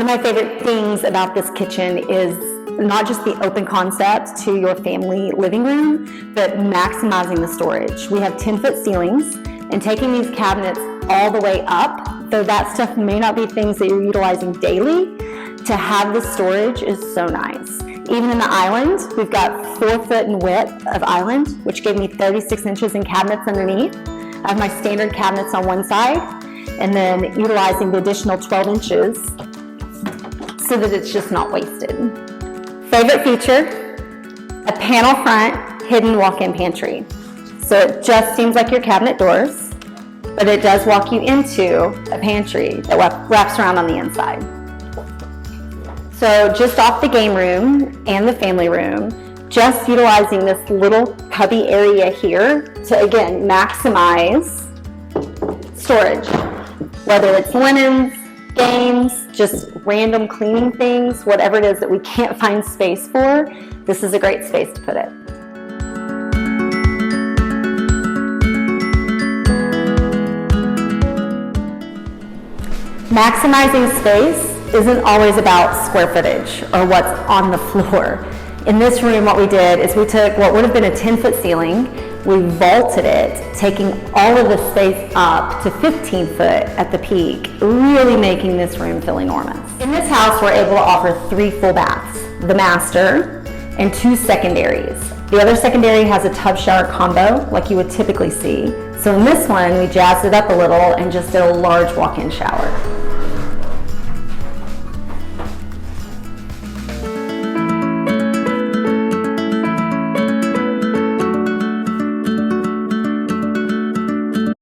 One of my favorite things about this kitchen is not just the open concept to your family living room, but maximizing the storage. We have 10-foot ceilings, and taking these cabinets all the way up, though that stuff may not be things that you're utilizing daily, to have the storage is so nice. Even in the island, we've got 4 foot in width of island, which gave me 36 inches in cabinets underneath. I have my standard cabinets on one side, and then utilizing the additional 12 inches so that it's just not wasted. Favorite feature, a panel front hidden walk-in pantry. So it just seems like your cabinet doors, but it does walk you into a pantry that wraps around on the inside. So just off the game room and the family room, just utilizing this little cubby area here to, again, maximize storage. Whether it's linens, games, just random cleaning things, whatever it is that we can't find space for, this is a great space to put it. Maximizing space isn't always about square footage or what's on the floor. In this room, what we did is we took what would have been a 10-foot ceiling, we vaulted it, taking all of the space up to 15 foot at the peak, really making this room feel enormous. In this house, we're able to offer 3 full baths, the master and 2 secondaries. The other secondary has a tub shower combo like you would typically see. So in this one, we jazzed it up a little and just did a large walk-in shower.